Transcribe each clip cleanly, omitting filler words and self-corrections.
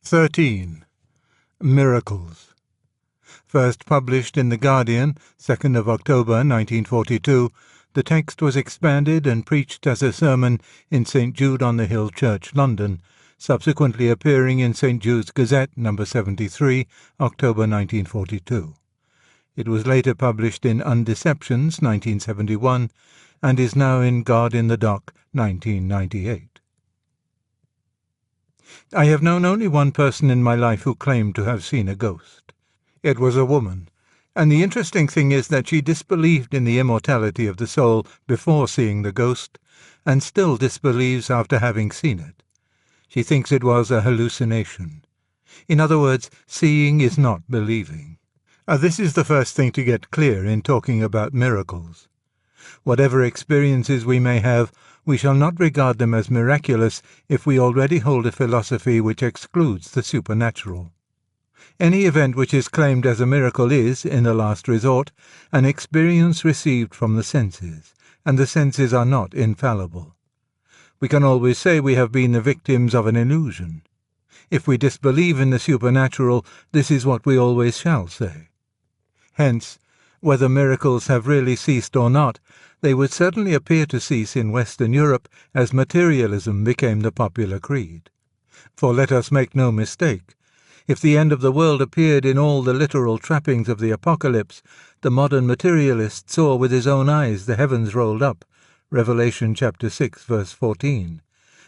13. Miracles. First published in The Guardian, 2nd of October 1942, the text was expanded and preached as a sermon in St. Jude on the Hill Church, London, subsequently appearing in St. Jude's Gazette, No. 73, October 1942. It was later published in Undeceptions, 1971, and is now in God in the Dock, 1998. I have known only one person in my life who claimed to have seen a ghost. It was a woman, and the interesting thing is that she disbelieved in the immortality of the soul before seeing the ghost, and still disbelieves after having seen it. She thinks it was a hallucination. In other words, seeing is not believing. This is the first thing to get clear in talking about miracles. Whatever experiences we may have, we shall not regard them as miraculous if we already hold a philosophy which excludes the supernatural. Any event which is claimed as a miracle is, in the last resort, an experience received from the senses, and the senses are not infallible. We can always say we have been the victims of an illusion. If we disbelieve in the supernatural, this is what we always shall say. Hence, whether miracles have really ceased or not, they would certainly appear to cease in Western Europe as materialism became the popular creed. For let us make no mistake, if the end of the world appeared in all the literal trappings of the apocalypse, the modern materialist saw with his own eyes the heavens rolled up, Revelation chapter 6, verse 14,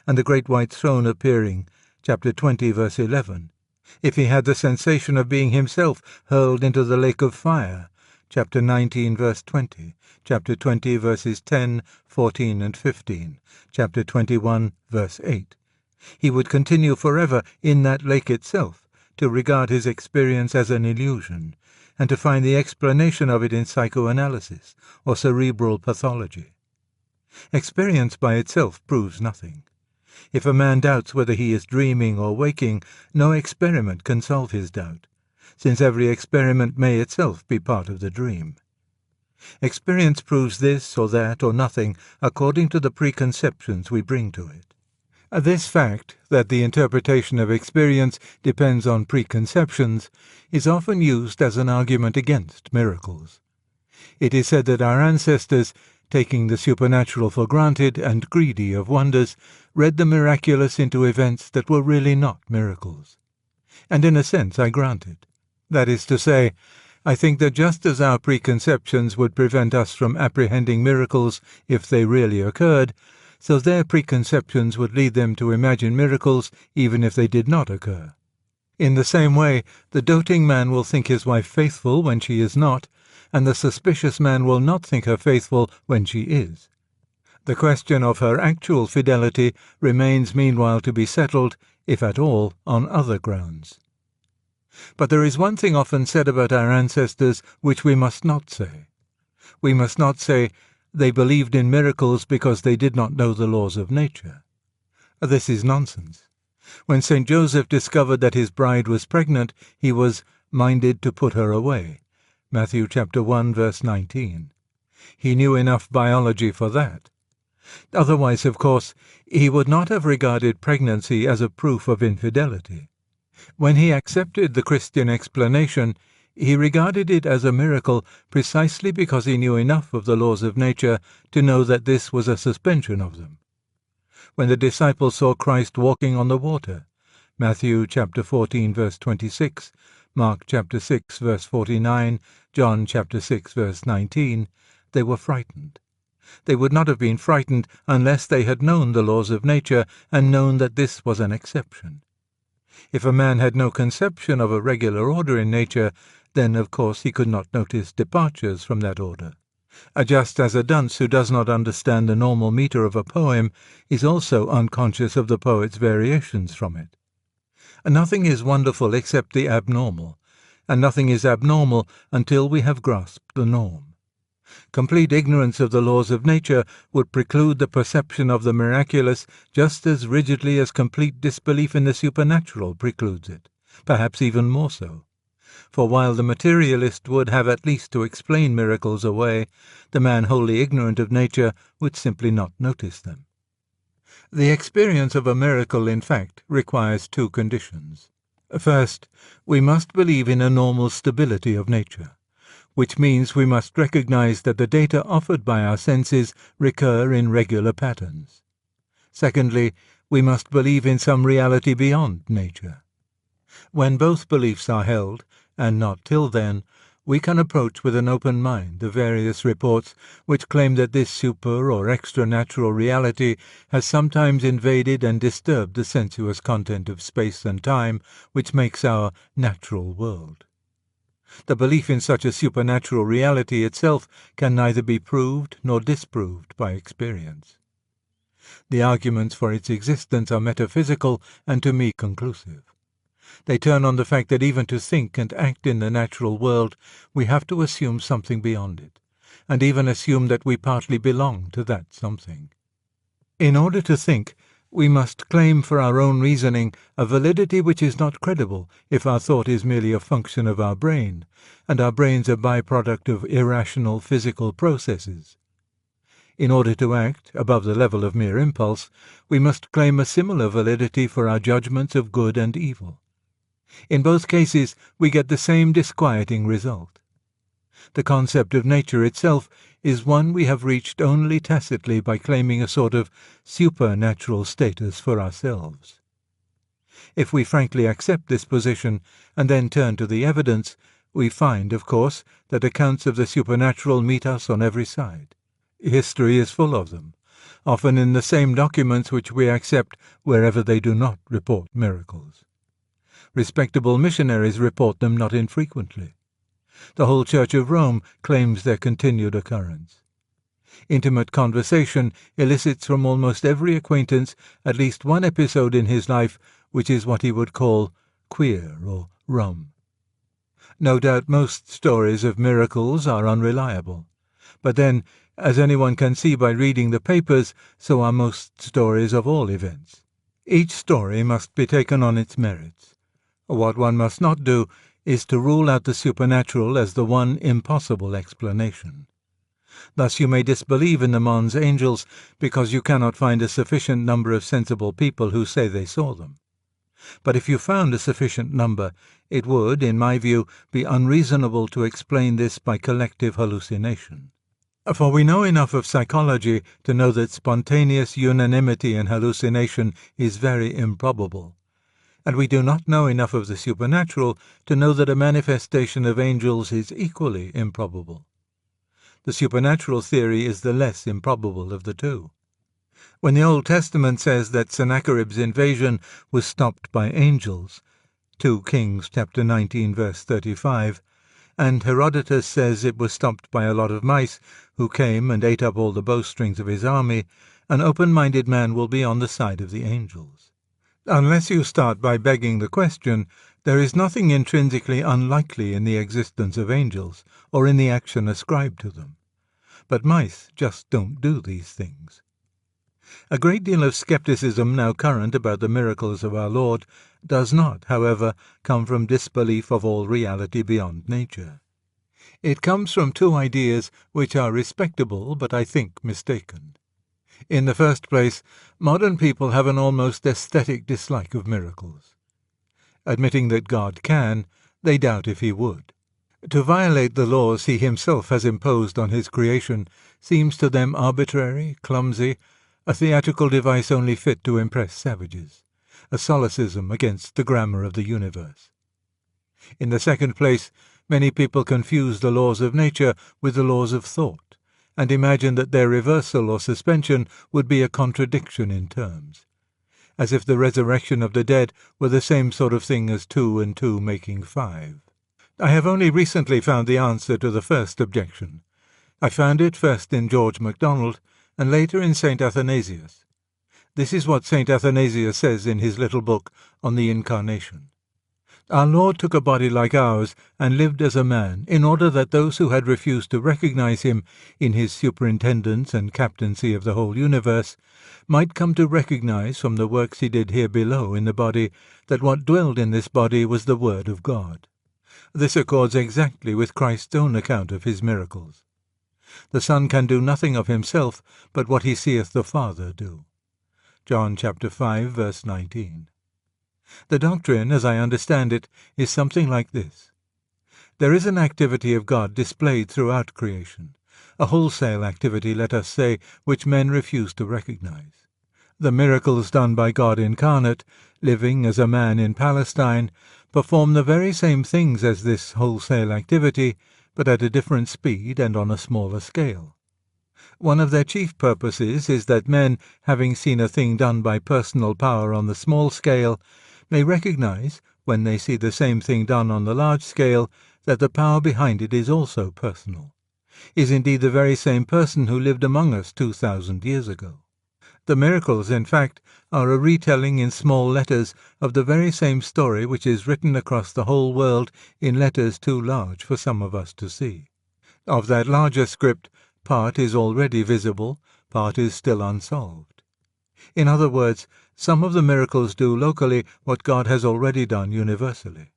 and the great white throne appearing, chapter 20, verse 11. If he had the sensation of being himself hurled into the lake of fire, chapter 19, verse 20, chapter 20, verses 10, 14, and 15, chapter 21, verse 8. He would continue forever in that lake itself, to regard his experience as an illusion, and to find the explanation of it in psychoanalysis or cerebral pathology. Experience by itself proves nothing. If a man doubts whether he is dreaming or waking, no experiment can solve his doubt, since every experiment may itself be part of the dream. Experience proves this or that or nothing according to the preconceptions we bring to it. This fact, that the interpretation of experience depends on preconceptions, is often used as an argument against miracles. It is said that our ancestors, taking the supernatural for granted and greedy of wonders, read the miraculous into events that were really not miracles. And in a sense I grant it. That is to say, I think that just as our preconceptions would prevent us from apprehending miracles if they really occurred, so their preconceptions would lead them to imagine miracles even if they did not occur. In the same way, the doting man will think his wife faithful when she is not, and the suspicious man will not think her faithful when she is. The question of her actual fidelity remains meanwhile to be settled, if at all, on other grounds. But there is one thing often said about our ancestors which we must not say. We must not say, they believed in miracles because they did not know the laws of nature. This is nonsense. When St. Joseph discovered that his bride was pregnant, he was minded to put her away. Matthew chapter 1, verse 19. He knew enough biology for that. Otherwise, of course, he would not have regarded pregnancy as a proof of infidelity. When he accepted the Christian explanation, he regarded it as a miracle precisely because he knew enough of the laws of nature to know that this was a suspension of them. When the disciples saw Christ walking on the water, Matthew chapter 14, verse 26, Mark chapter 6, verse 49, John chapter 6, verse 19, they were frightened. They would not have been frightened unless they had known the laws of nature and known that this was an exception. If a man had no conception of a regular order in nature, then of course he could not notice departures from that order. Just as a dunce who does not understand the normal metre of a poem is also unconscious of the poet's variations from it. Nothing is wonderful except the abnormal, and nothing is abnormal until we have grasped the norm. Complete ignorance of the laws of nature would preclude the perception of the miraculous just as rigidly as complete disbelief in the supernatural precludes it, perhaps even more so. For while the materialist would have at least to explain miracles away, the man wholly ignorant of nature would simply not notice them. The experience of a miracle, in fact, requires two conditions. First, we must believe in a normal stability of nature, which means we must recognize that the data offered by our senses recur in regular patterns. Secondly, we must believe in some reality beyond nature. When both beliefs are held, and not till then, we can approach with an open mind the various reports which claim that this super or extra-natural reality has sometimes invaded and disturbed the sensuous content of space and time which makes our natural world. The belief in such a supernatural reality itself can neither be proved nor disproved by experience. The arguments for its existence are metaphysical and to me conclusive. They turn on the fact that even to think and act in the natural world, we have to assume something beyond it, and even assume that we partly belong to that something. In order to think, we must claim for our own reasoning a validity which is not credible if our thought is merely a function of our brain, and our brains a byproduct of irrational physical processes. In order to act above the level of mere impulse, we must claim a similar validity for our judgments of good and evil. In both cases, we get the same disquieting result. The concept of nature itself is one we have reached only tacitly by claiming a sort of supernatural status for ourselves. If we frankly accept this position and then turn to the evidence, we find, of course, that accounts of the supernatural meet us on every side. History is full of them, often in the same documents which we accept wherever they do not report miracles. Respectable missionaries report them not infrequently. The whole Church of Rome claims their continued occurrence. Intimate conversation elicits from almost every acquaintance at least one episode in his life which is what he would call queer or rum. No doubt most stories of miracles are unreliable, but then, as anyone can see by reading the papers, so are most stories of all events. Each story must be taken on its merits. What one must not do is to rule out the supernatural as the one impossible explanation. Thus you may disbelieve in the Mons angels because you cannot find a sufficient number of sensible people who say they saw them. But if you found a sufficient number, it would, in my view, be unreasonable to explain this by collective hallucination. For we know enough of psychology to know that spontaneous unanimity in hallucination is very improbable. And we do not know enough of the supernatural to know that a manifestation of angels is equally improbable. The supernatural theory is the less improbable of the two. When the Old Testament says that Sennacherib's invasion was stopped by angels, 2 Kings chapter 19 verse 35, and Herodotus says it was stopped by a lot of mice who came and ate up all the bowstrings of his army, an open-minded man will be on the side of the angels. Unless you start by begging the question, there is nothing intrinsically unlikely in the existence of angels, or in the action ascribed to them. But mice just don't do these things. A great deal of skepticism now current about the miracles of our Lord does not, however, come from disbelief of all reality beyond nature. It comes from two ideas which are respectable but I think mistaken. In the first place, modern people have an almost aesthetic dislike of miracles. Admitting that God can, they doubt if he would. To violate the laws he himself has imposed on his creation seems to them arbitrary, clumsy, a theatrical device only fit to impress savages, a solecism against the grammar of the universe. In the second place, many people confuse the laws of nature with the laws of thought, and imagine that their reversal or suspension would be a contradiction in terms, as if the resurrection of the dead were the same sort of thing as 2 and 2 making 5. I have only recently found the answer to the first objection. I found it first in George MacDonald, and later in St. Athanasius. This is what St. Athanasius says in his little book on the Incarnation. Our Lord took a body like ours and lived as a man, in order that those who had refused to recognize him in his superintendence and captaincy of the whole universe might come to recognize from the works he did here below in the body that what dwelled in this body was the Word of God. This accords exactly with Christ's own account of his miracles. The Son can do nothing of himself but what he seeth the Father do. John chapter 5 verse 19. The doctrine, as I understand it, is something like this. There is an activity of God displayed throughout creation, a wholesale activity, let us say, which men refuse to recognize. The miracles done by God incarnate, living as a man in Palestine, perform the very same things as this wholesale activity, but at a different speed and on a smaller scale. One of their chief purposes is that men, having seen a thing done by personal power on the small scale, may recognize, when they see the same thing done on the large scale, that the power behind it is also personal, is indeed the very same person who lived among us 2,000 years ago. The miracles, in fact, are a retelling in small letters of the very same story which is written across the whole world in letters too large for some of us to see. Of that larger script, part is already visible, part is still unsolved. In other words, some of the miracles do locally what God has already done universally.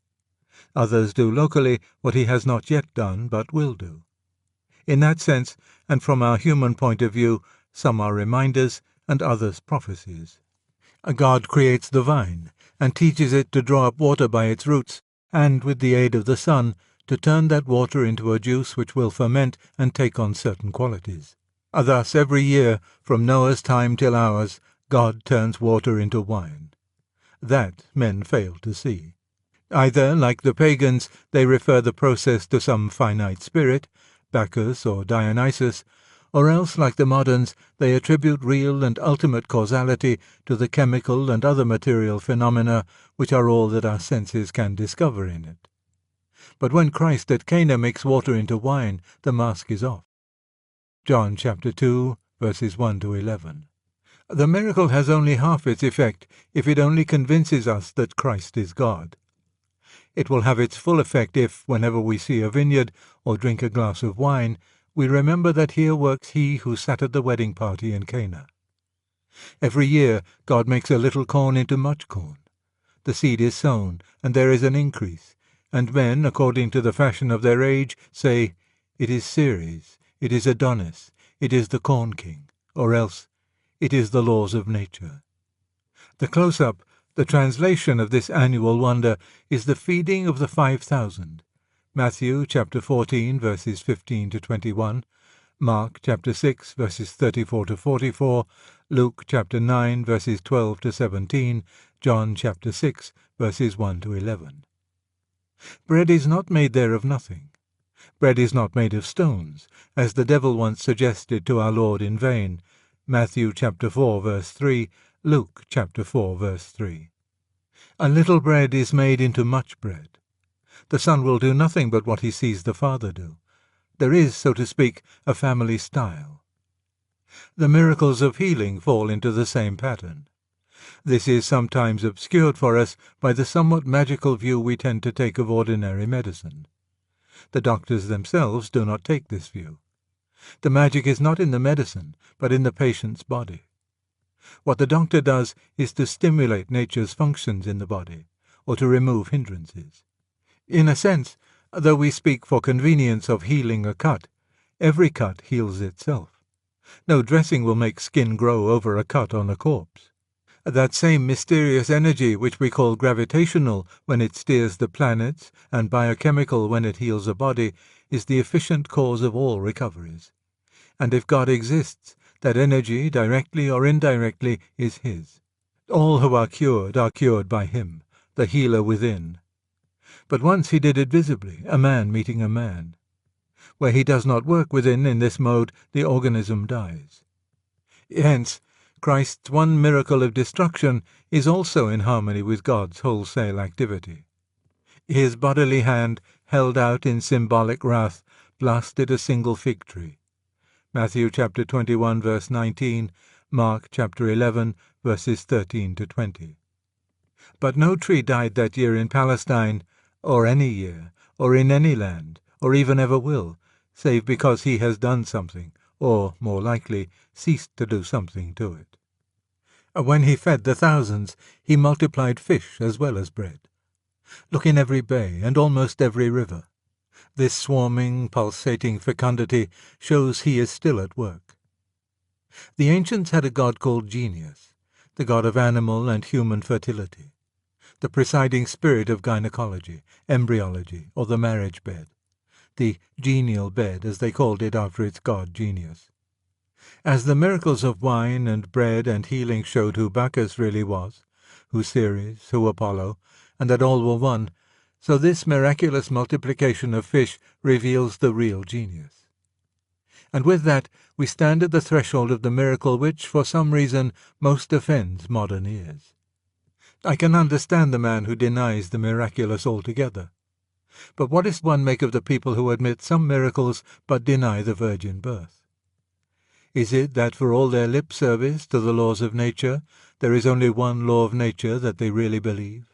Others do locally what he has not yet done but will do. In that sense, and from our human point of view, some are reminders and others prophecies. God creates the vine, and teaches it to draw up water by its roots, and, with the aid of the sun, to turn that water into a juice which will ferment and take on certain qualities. Thus, every year, from Noah's time till ours, God turns water into wine. That men fail to see. Either, like the pagans, they refer the process to some finite spirit, Bacchus or Dionysus, or else, like the moderns, they attribute real and ultimate causality to the chemical and other material phenomena which are all that our senses can discover in it. But when Christ at Cana makes water into wine, the mask is off. John chapter 2, verses 1 to 11. The miracle has only half its effect if it only convinces us that Christ is God. It will have its full effect if, whenever we see a vineyard or drink a glass of wine, we remember that here works he who sat at the wedding party in Cana. Every year God makes a little corn into much corn. The seed is sown, and there is an increase, and men, according to the fashion of their age, say, "It is Ceres, it is Adonis, it is the corn king," or else, "It is the laws of nature." The close-up, the translation of this annual wonder, is the feeding of the 5,000. Matthew chapter 14, verses 15 to 21, Mark chapter 6, verses 34 to 44, Luke chapter 9, verses 12 to 17, John chapter 6, verses 1 to 11. Bread is not made there of nothing. Bread is not made of stones, as the devil once suggested to our Lord in vain. Matthew chapter 4, verse 3, Luke chapter 4, verse 3. A little bread is made into much bread. The Son will do nothing but what he sees the Father do. There is, so to speak, a family style. The miracles of healing fall into the same pattern. This is sometimes obscured for us by the somewhat magical view we tend to take of ordinary medicine. The doctors themselves do not take this view. The magic is not in the medicine, but in the patient's body. What the doctor does is to stimulate nature's functions in the body, or to remove hindrances. In a sense, though we speak for convenience of healing a cut, every cut heals itself. No dressing will make skin grow over a cut on a corpse. That same mysterious energy which we call gravitational when it steers the planets, and biochemical when it heals a body, is the efficient cause of all recoveries. And if God exists, that energy, directly or indirectly, is his. All who are cured by him, the healer within. But once he did it visibly, a man meeting a man. Where he does not work within in this mode, the organism dies. Hence, Christ's one miracle of destruction is also in harmony with God's wholesale activity. His bodily hand, held out in symbolic wrath, blasted a single fig tree. Matthew chapter 21, verse 19, Mark chapter 11, verses 13 to 20. But no tree died that year in Palestine, or any year, or in any land, or even ever will, save because he has done something, or, more likely, ceased to do something to it. When he fed the thousands, he multiplied fish as well as bread. Look in every bay and almost every river. This swarming, pulsating fecundity shows he is still at work. The ancients had a god called Genius, the god of animal and human fertility. the presiding spirit of gynecology, embryology, or the marriage bed, the genial bed as they called it after its god Genius. As the miracles of wine and bread and healing showed who Bacchus really was, who Ceres, who Apollo, and that all were one, so this miraculous multiplication of fish reveals the real genius. And with that we stand at the threshold of the miracle which, for some reason, most offends modern ears. I can understand the man who denies the miraculous altogether. But what does one make of the people who admit some miracles but deny the virgin birth? Is it that for all their lip service to the laws of nature, there is only one law of nature that they really believe?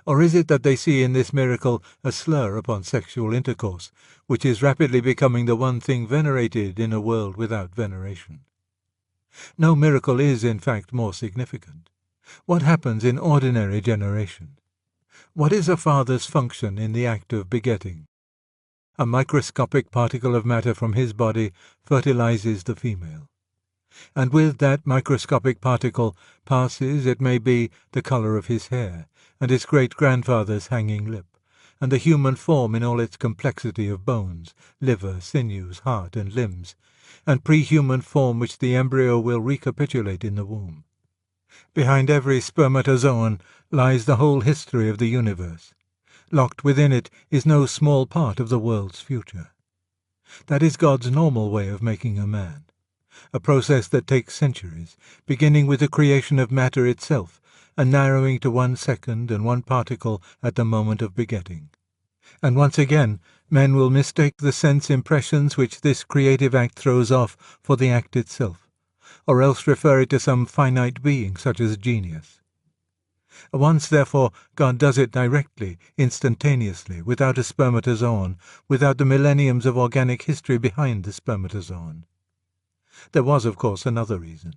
Or is it that they see in this miracle a slur upon sexual intercourse, which is rapidly becoming the one thing venerated in a world without veneration? No miracle is, in fact, more significant. What happens in ordinary generation? What is a father's function in the act of begetting? A microscopic particle of matter from his body fertilizes the female. And with that microscopic particle passes, it may be, the colour of his hair, and his great-grandfather's hanging lip, and the human form in all its complexity of bones, liver, sinews, heart, and limbs, and pre-human form which the embryo will recapitulate in the womb. Behind every spermatozoon lies the whole history of the universe. Locked within it is no small part of the world's future. That is God's normal way of making a man, a process that takes centuries, beginning with the creation of matter itself, and narrowing to 1 second and 1 particle at the moment of begetting. And once again, men will mistake the sense impressions which this creative act throws off for the act itself, or else refer it to some finite being such as genius. Once, therefore, God does it directly, instantaneously, without a spermatozoon, without the millenniums of organic history behind the spermatozoon. There was, of course, another reason.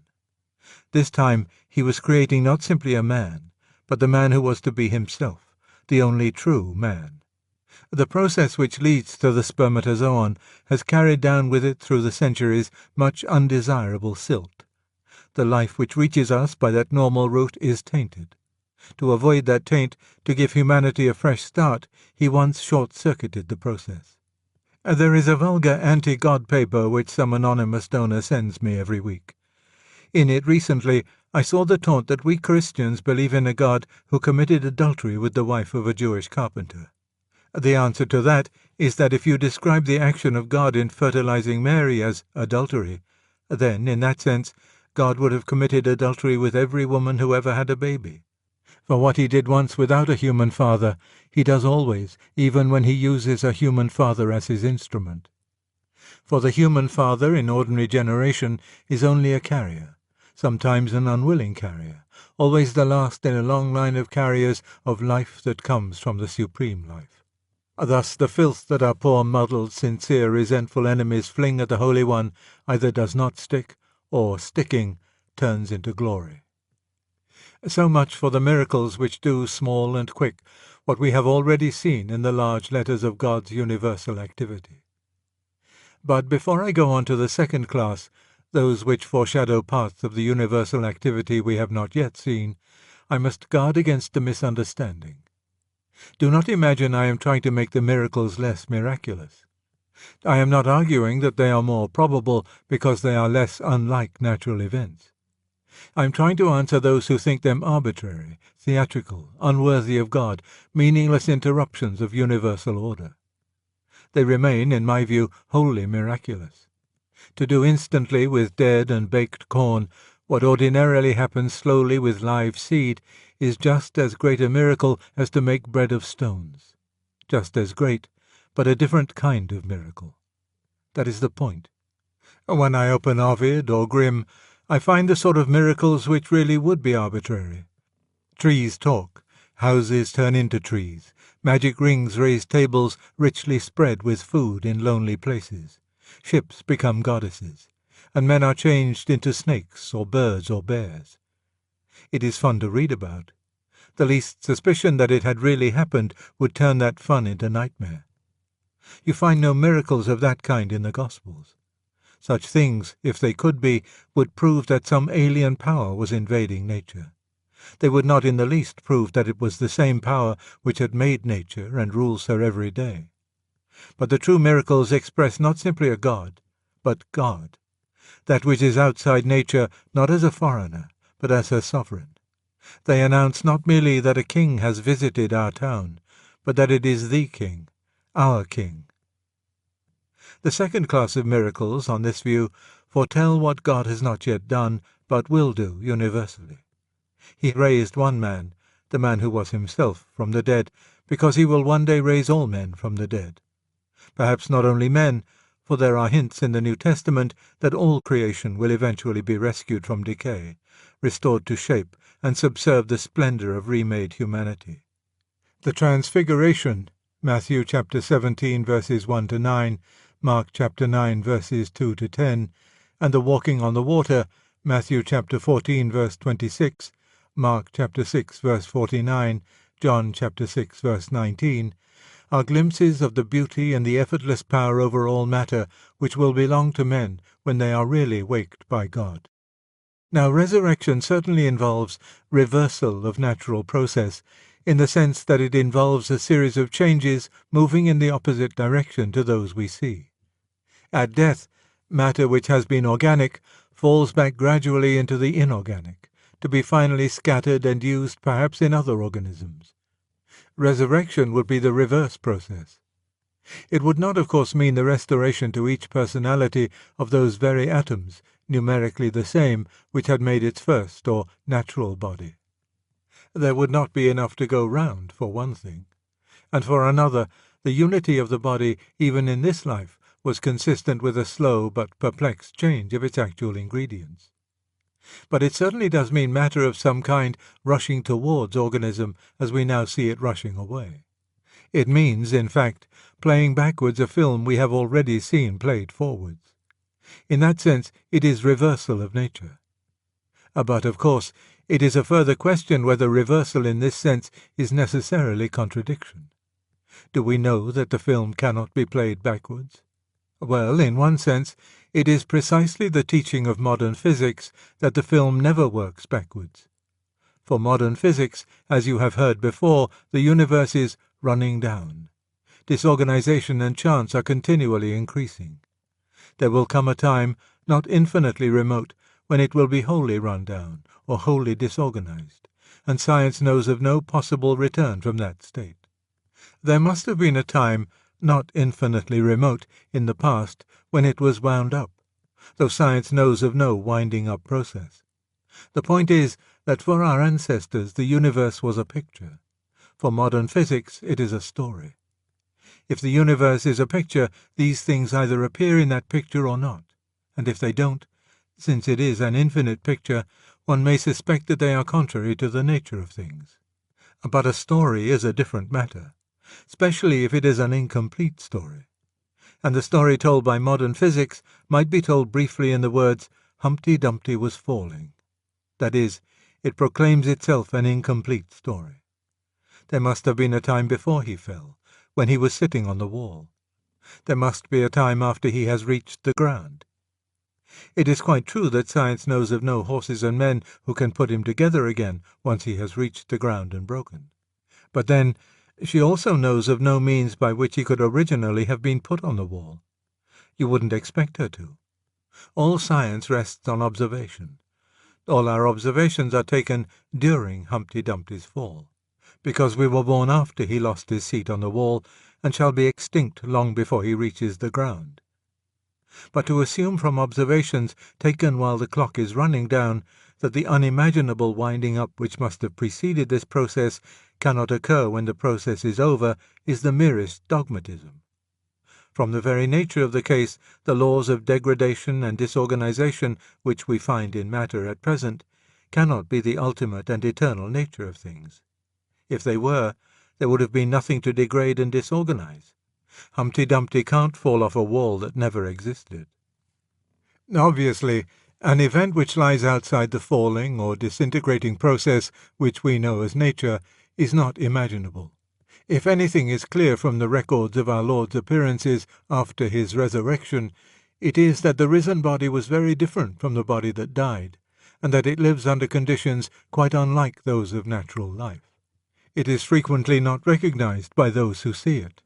This time he was creating not simply a man, but the man who was to be himself, the only true man. The process which leads to the spermatozoon has carried down with it through the centuries much undesirable silt. The life which reaches us by that normal route is tainted. To avoid that taint, to give humanity a fresh start, he once short-circuited the process. There is a vulgar anti-God paper which some anonymous donor sends me every week. In it recently I saw the taunt that we Christians believe in a God who committed adultery with the wife of a Jewish carpenter. The answer to that is that if you describe the action of God in fertilizing Mary as adultery, then, in that sense, God would have committed adultery with every woman who ever had a baby. For what he did once without a human father, he does always, even when he uses a human father as his instrument. For the human father in ordinary generation is only a carrier, sometimes an unwilling carrier, always the last in a long line of carriers of life that comes from the supreme life. Thus the filth that our poor, muddled, sincere, resentful enemies fling at the Holy One either does not stick, or, sticking, turns into glory. So much for the miracles which do, small and quick, what we have already seen in the large letters of God's universal activity. But before I go on to the second class, those which foreshadow parts of the universal activity we have not yet seen, I must guard against a misunderstanding. Do not imagine I am trying to make the miracles less miraculous. I am not arguing that they are more probable because they are less unlike natural events. I am trying to answer those who think them arbitrary, theatrical, unworthy of God, meaningless interruptions of universal order. They remain, in my view, wholly miraculous. To do instantly with dead and baked corn what ordinarily happens slowly with live seed is just as great a miracle as to make bread of stones. Just as great, but a different kind of miracle. That is the point. When I open Ovid or Grimm, I find the sort of miracles which really would be arbitrary. Trees talk, houses turn into trees, magic rings raise tables richly spread with food in lonely places, ships become goddesses, and men are changed into snakes or birds or bears. It is fun to read about. The least suspicion that it had really happened would turn that fun into nightmare. You find no miracles of that kind in the Gospels. Such things, if they could be, would prove that some alien power was invading nature. They would not in the least prove that it was the same power which had made nature and rules her every day. But the true miracles express not simply a God, but God, that which is outside nature, not as a foreigner, but as her sovereign. They announce not merely that a king has visited our town, but that it is the king, our king. The second class of miracles, on this view, foretell what God has not yet done, but will do universally. He raised one man, the man who was himself, from the dead, because he will one day raise all men from the dead. Perhaps not only men, for there are hints in the New Testament that all creation will eventually be rescued from decay, restored to shape, and subserve the splendor of remade humanity. The Transfiguration, Matthew chapter 17 verses 1 to 9, Mark chapter 9 verses 2 to 10, and the walking on the water, Matthew chapter 14 verse 26, Mark chapter 6 verse 49, John chapter 6 verse 19, are glimpses of the beauty and the effortless power over all matter which will belong to men when they are really waked by God. Now, resurrection certainly involves reversal of natural process, in the sense that it involves a series of changes moving in the opposite direction to those we see. At death, matter which has been organic falls back gradually into the inorganic, to be finally scattered and used perhaps in other organisms. Resurrection would be the reverse process. It would not, of course, mean the restoration to each personality of those very atoms, numerically the same, which had made its first, or natural body. There would not be enough to go round, for one thing. And for another, the unity of the body, even in this life, was consistent with a slow but perplexed change of its actual ingredients. But it certainly does mean matter of some kind rushing towards organism as we now see it rushing away. It means, in fact, playing backwards a film we have already seen played forwards. In that sense, it is reversal of nature. But, of course, it is a further question whether reversal in this sense is necessarily contradiction. Do we know that the film cannot be played backwards? Well, in one sense, it is precisely the teaching of modern physics that the film never works backwards. For modern physics, as you have heard before, the universe is running down. Disorganization and chance are continually increasing. There will come a time, not infinitely remote, when it will be wholly run down, or wholly disorganized, and science knows of no possible return from that state. There must have been a time, not infinitely remote, in the past, when it was wound up, though science knows of no winding-up process. The point is that for our ancestors the universe was a picture. For modern physics it is a story. If the universe is a picture, these things either appear in that picture or not, and if they don't, since it is an infinite picture, one may suspect that they are contrary to the nature of things. But a story is a different matter, especially if it is an incomplete story. And the story told by modern physics might be told briefly in the words, Humpty Dumpty was falling. That is, it proclaims itself an incomplete story. There must have been a time before he fell, when he was sitting on the wall. There must be a time after he has reached the ground. It is quite true that science knows of no horses and men who can put him together again once he has reached the ground and broken. But then, she also knows of no means by which he could originally have been put on the wall. You wouldn't expect her to. All science rests on observation. All our observations are taken during Humpty Dumpty's fall, because we were born after he lost his seat on the wall, and shall be extinct long before he reaches the ground. But to assume from observations taken while the clock is running down that the unimaginable winding up which must have preceded this process cannot occur when the process is over is the merest dogmatism. From the very nature of the case, the laws of degradation and disorganization which we find in matter at present cannot be the ultimate and eternal nature of things. If they were, there would have been nothing to degrade and disorganize. Humpty Dumpty can't fall off a wall that never existed. Obviously, an event which lies outside the falling or disintegrating process which we know as nature is not imaginable. If anything is clear from the records of our Lord's appearances after his resurrection, it is that the risen body was very different from the body that died, and that it lives under conditions quite unlike those of natural life. It is frequently not recognized by those who see it.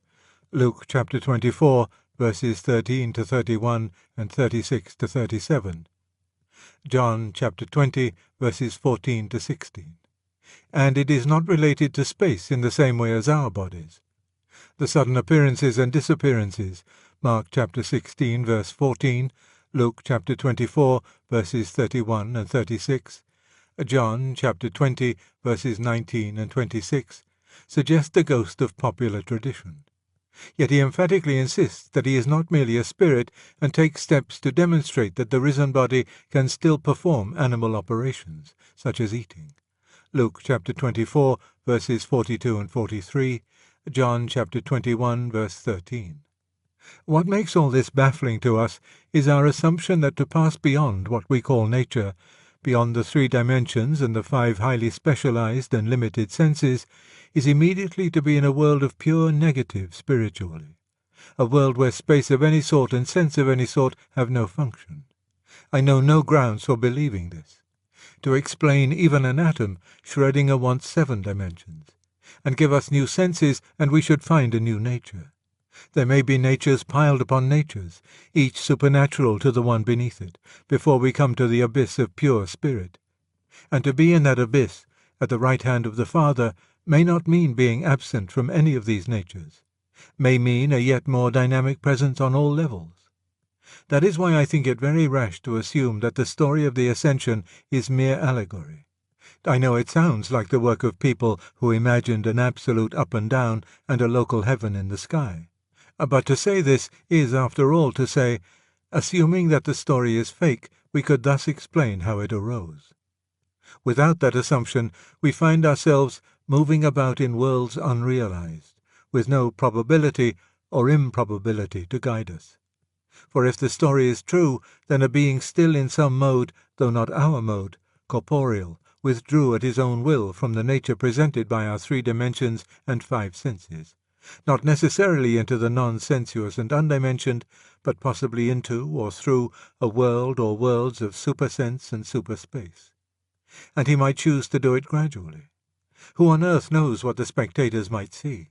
Luke chapter 24, verses 13 to 31 and 36 to 37. John chapter 20, verses 14 to 16. And it is not related to space in the same way as our bodies. The sudden appearances and disappearances, Mark chapter 16, verse 14, Luke chapter 24, verses 31 and 36, John chapter 20, verses 19 and 26, suggest the ghost of popular tradition. Yet he emphatically insists that he is not merely a spirit, and takes steps to demonstrate that the risen body can still perform animal operations, such as eating. Luke chapter 24, verses 42 and 43, John chapter 21, verse 13. What makes all this baffling to us is our assumption that to pass beyond what we call nature, beyond the 3 dimensions and the 5 highly specialized and limited senses, is immediately to be in a world of pure negative spiritually, a world where space of any sort and sense of any sort have no function. I know no grounds for believing this. To explain even an atom, Schrödinger wants 7 dimensions, and give us new senses, and we should find a new nature. There may be natures piled upon natures, each supernatural to the one beneath it, before we come to the abyss of pure spirit. And to be in that abyss, at the right hand of the Father, may not mean being absent from any of these natures, may mean a yet more dynamic presence on all levels. That is why I think it very rash to assume that the story of the Ascension is mere allegory. I know it sounds like the work of people who imagined an absolute up and down and a local heaven in the sky. But to say this is, after all, to say, assuming that the story is fake, we could thus explain how it arose. Without that assumption, we find ourselves moving about in worlds unrealized, with no probability or improbability to guide us. For if the story is true, then a being still in some mode, though not our mode, corporeal, withdrew at his own will from the nature presented by our 3 dimensions and 5 senses, not necessarily into the non-sensuous and undimensioned, but possibly into or through a world or worlds of supersense and superspace. And he might choose to do it gradually. Who on earth knows what the spectators might see?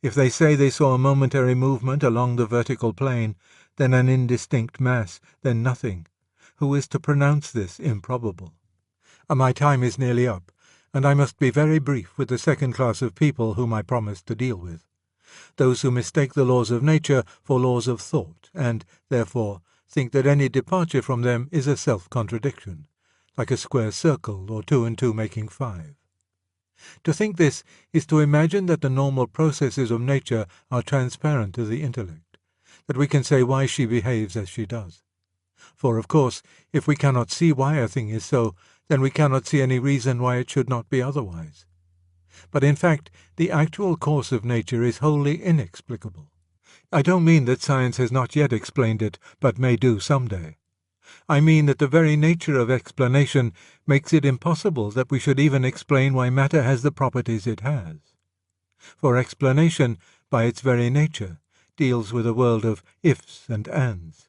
If they say they saw a momentary movement along the vertical plane, then an indistinct mass, then nothing, who is to pronounce this improbable? My time is nearly up, and I must be very brief with the second class of people whom I promised to deal with. Those who mistake the laws of nature for laws of thought, and, therefore, think that any departure from them is a self-contradiction, like a square circle or 2 and 2 making 5. To think this is to imagine that the normal processes of nature are transparent to the intellect, that we can say why she behaves as she does. For, of course, if we cannot see why a thing is so, then we cannot see any reason why it should not be otherwise. But in fact, the actual course of nature is wholly inexplicable. I don't mean that science has not yet explained it, but may do some day. I mean that the very nature of explanation makes it impossible that we should even explain why matter has the properties it has. For explanation, by its very nature, deals with a world of ifs and ands.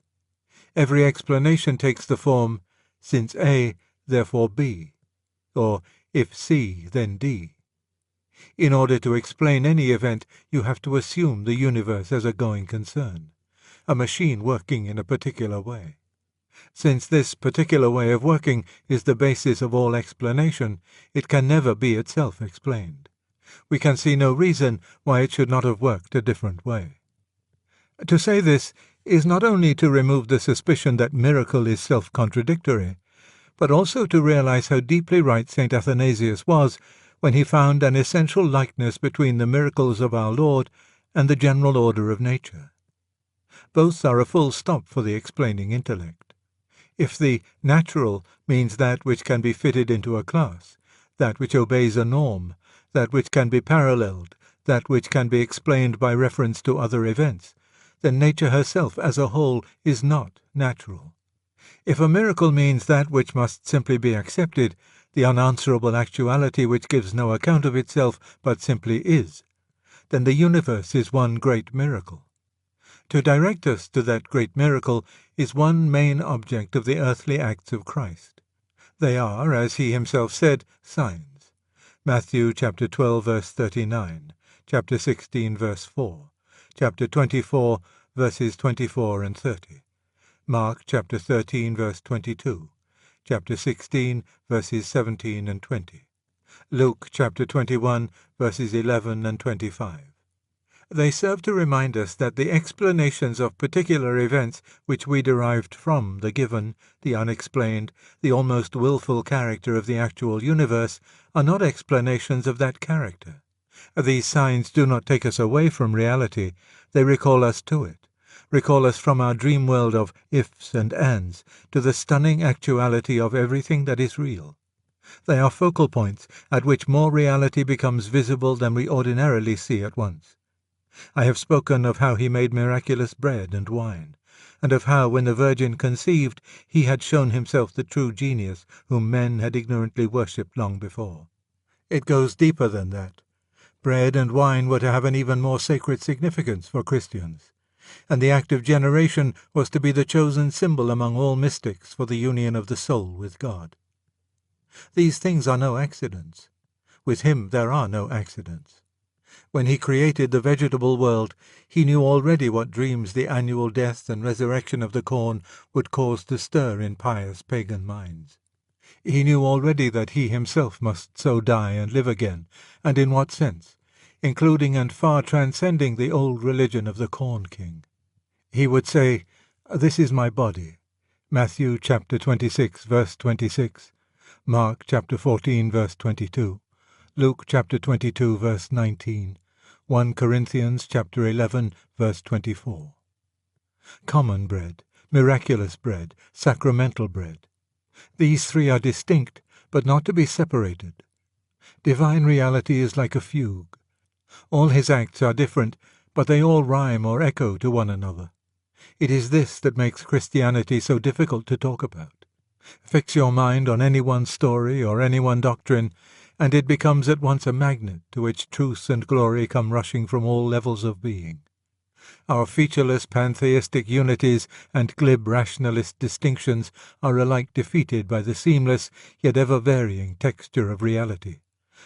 Every explanation takes the form, since A, therefore B, or if C, then D. In order to explain any event, you have to assume the universe as a going concern, a machine working in a particular way. Since this particular way of working is the basis of all explanation, it can never be itself explained. We can see no reason why it should not have worked a different way. To say this is not only to remove the suspicion that miracle is self-contradictory, but also to realize how deeply right St. Athanasius was when he found an essential likeness between the miracles of our Lord and the general order of nature. Both are a full stop for the explaining intellect. If the natural means that which can be fitted into a class, that which obeys a norm, that which can be paralleled, that which can be explained by reference to other events, then nature herself as a whole is not natural. If a miracle means that which must simply be accepted, the unanswerable actuality which gives no account of itself but simply is, then the universe is one great miracle. To direct us to that great miracle is one main object of the earthly acts of Christ. They are, as he himself said, signs. Matthew chapter 12 verse 39, chapter 16 verse 4, chapter 24 verses 24 and 30, Mark chapter 13 verse 22, chapter 16 verses 17 and 20, Luke chapter 21 verses 11 and 25. They serve to remind us that the explanations of particular events which we derived from the given, the unexplained, the almost willful character of the actual universe are not explanations of that character. These signs do not take us away from reality, they recall us to it, recall us from our dream world of ifs and ands to the stunning actuality of everything that is real. They are focal points at which more reality becomes visible than we ordinarily see at once. I have spoken of how he made miraculous bread and wine, and of how, when the Virgin conceived, he had shown himself the true genius whom men had ignorantly worshipped long before. It goes deeper than that. Bread and wine were to have an even more sacred significance for Christians, and the act of generation was to be the chosen symbol among all mystics for the union of the soul with God. These things are no accidents. With him there are no accidents. When he created the vegetable world, he knew already what dreams the annual death and resurrection of the corn would cause to stir in pious pagan minds. He knew already that he himself must so die and live again, and in what sense, including and far transcending the old religion of the Corn King. He would say, "This is my body," Matthew chapter 26, verse 26, Mark chapter 14, verse 22, Luke chapter 22, verse 19, 1 Corinthians chapter 11, verse 24. Common bread, miraculous bread, sacramental bread. These three are distinct, but not to be separated. Divine reality is like a fugue. All his acts are different, but they all rhyme or echo to one another. It is this that makes Christianity so difficult to talk about. Fix your mind on any one story or any one doctrine, and it becomes at once a magnet to which truth and glory come rushing from all levels of being. Our featureless pantheistic unities and glib rationalist distinctions are alike defeated by the seamless yet ever-varying texture of reality,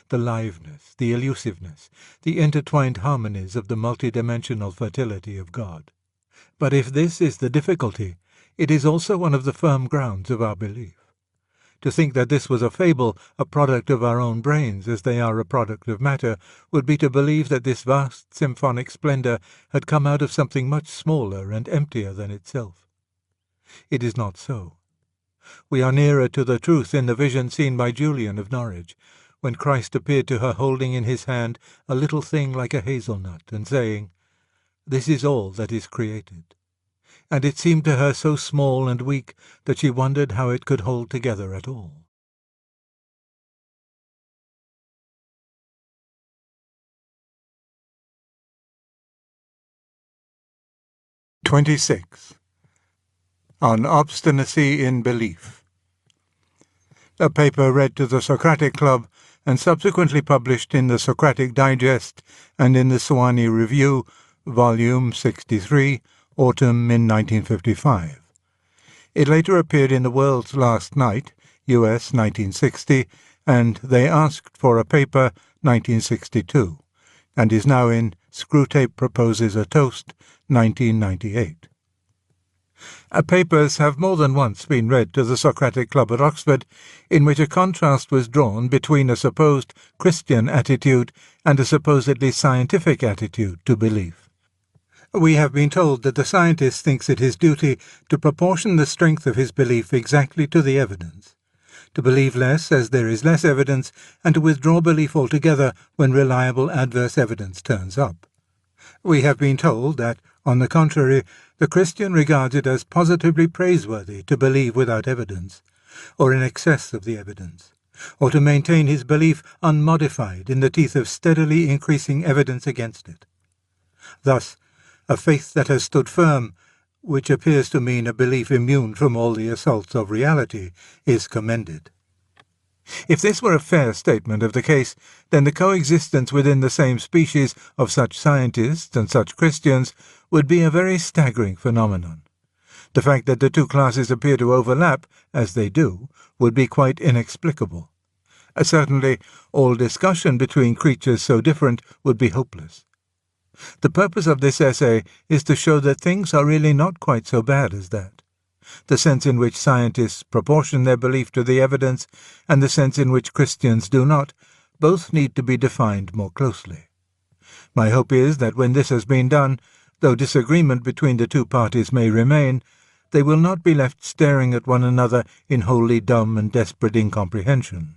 the liveness, the elusiveness, the intertwined harmonies of the multidimensional fertility of God. But if this is the difficulty, it is also one of the firm grounds of our belief. To think that this was a fable, a product of our own brains as they are a product of matter, would be to believe that this vast symphonic splendor had come out of something much smaller and emptier than itself. It is not so. We are nearer to the truth in the vision seen by Julian of Norwich, when Christ appeared to her holding in his hand a little thing like a hazelnut, and saying, "This is all that is created." And it seemed to her so small and weak that she wondered how it could hold together at all. (26) On Obstinacy in Belief. A paper read to the Socratic Club and subsequently published in the Socratic Digest and in the Sewanee Review, Volume 63, Autumn in 1955. It later appeared in The World's Last Night, US 1960, and They Asked for a Paper, 1962, and is now in Screwtape Proposes a Toast, 1998. Papers have more than once been read to the Socratic Club at Oxford, in which a contrast was drawn between a supposed Christian attitude and a supposedly scientific attitude to belief. We have been told that the scientist thinks it his duty to proportion the strength of his belief exactly to the evidence, to believe less as there is less evidence, and to withdraw belief altogether when reliable adverse evidence turns up. We have been told that, on the contrary, the Christian regards it as positively praiseworthy to believe without evidence, or in excess of the evidence, or to maintain his belief unmodified in the teeth of steadily increasing evidence against it. Thus, a faith that has stood firm, which appears to mean a belief immune from all the assaults of reality, is commended. If this were a fair statement of the case, then the coexistence within the same species of such scientists and such Christians would be a very staggering phenomenon. The fact that the two classes appear to overlap, as they do, would be quite inexplicable. Certainly, all discussion between creatures so different would be hopeless. The purpose of this essay is to show that things are really not quite so bad as that. The sense in which scientists proportion their belief to the evidence and the sense in which Christians do not, both need to be defined more closely. My hope is that when this has been done, though disagreement between the two parties may remain, they will not be left staring at one another in wholly dumb and desperate incomprehension.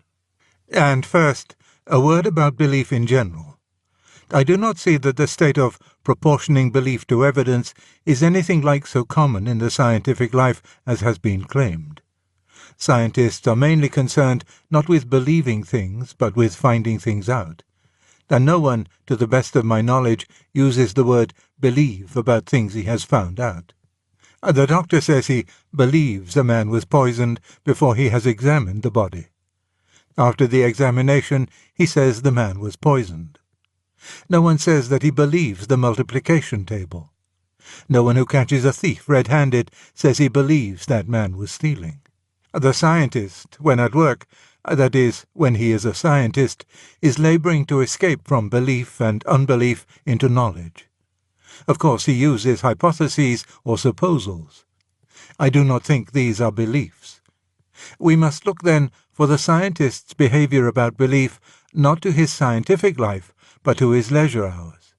And first, a word about belief in general. I do not see that the state of proportioning belief to evidence is anything like so common in the scientific life as has been claimed. Scientists are mainly concerned not with believing things, but with finding things out. And no one, to the best of my knowledge, uses the word believe about things he has found out. The doctor says he believes a man was poisoned before he has examined the body. After the examination, he says the man was poisoned. No one says that he believes the multiplication table. No one who catches a thief red-handed says he believes that man was stealing. The scientist, when at work, that is, when he is a scientist, is laboring to escape from belief and unbelief into knowledge. Of course, he uses hypotheses or supposals. I do not think these are beliefs. We must look, then, for the scientist's behavior about belief, not to his scientific life, but to his leisure hours.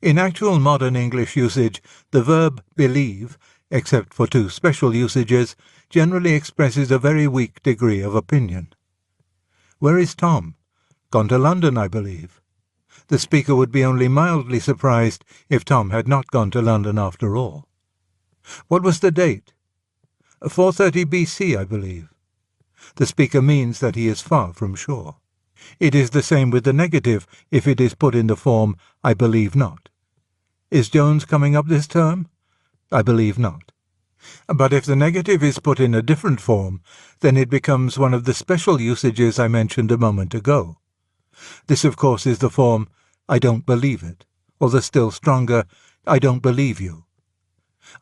In actual modern English usage, the verb believe, except for two special usages, generally expresses a very weak degree of opinion. Where is Tom? Gone to London, I believe. The speaker would be only mildly surprised if Tom had not gone to London after all. What was the date? 430 BC, I believe. The speaker means that he is far from sure. It is the same with the negative if it is put in the form, I believe not. Is Jones coming up this term? I believe not. But if the negative is put in a different form, then it becomes one of the special usages I mentioned a moment ago. This, of course, is the form, I don't believe it, or the still stronger, I don't believe you.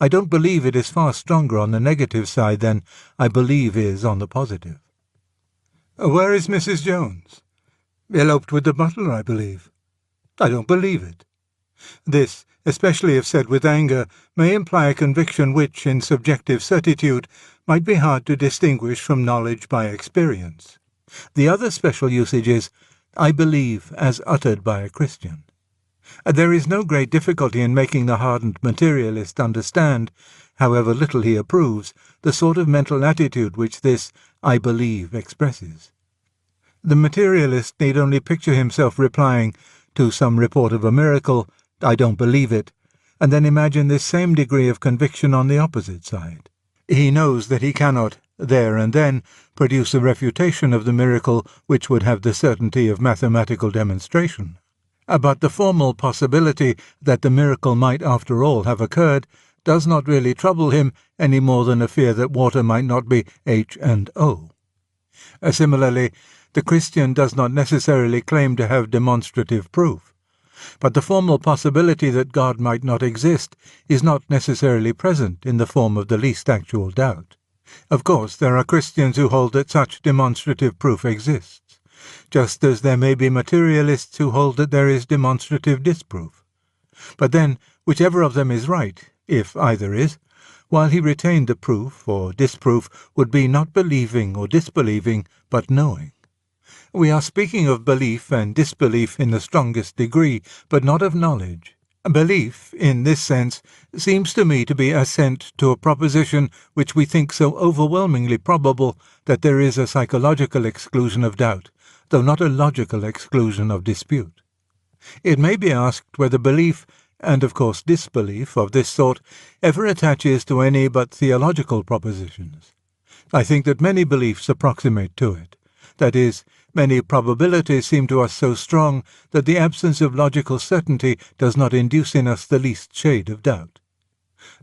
I don't believe it is far stronger on the negative side than I believe is on the positive. Where is Mrs. Jones? Eloped with the butler, I believe. I don't believe it. This, especially if said with anger, may imply a conviction which, in subjective certitude, might be hard to distinguish from knowledge by experience. The other special usage is, I believe, as uttered by a Christian. There is no great difficulty in making the hardened materialist understand, however little he approves, the sort of mental attitude which this I believe expresses. The materialist need only picture himself replying to some report of a miracle, I don't believe it, and then imagine this same degree of conviction on the opposite side. He knows that he cannot, there and then, produce a refutation of the miracle which would have the certainty of mathematical demonstration. But the formal possibility that the miracle might after all have occurred does not really trouble him any more than a fear that water might not be H and O. Similarly, the Christian does not necessarily claim to have demonstrative proof, but the formal possibility that God might not exist is not necessarily present in the form of the least actual doubt. Of course, there are Christians who hold that such demonstrative proof exists, just as there may be materialists who hold that there is demonstrative disproof. But then, whichever of them is right, if either is, while he retained the proof or disproof would be not believing or disbelieving, but knowing. We are speaking of belief and disbelief in the strongest degree, but not of knowledge. Belief, in this sense, seems to me to be assent to a proposition which we think so overwhelmingly probable that there is a psychological exclusion of doubt, though not a logical exclusion of dispute. It may be asked whether belief, and of course disbelief, of this sort ever attaches to any but theological propositions. I think that many beliefs approximate to it. That is, many probabilities seem to us so strong that the absence of logical certainty does not induce in us the least shade of doubt.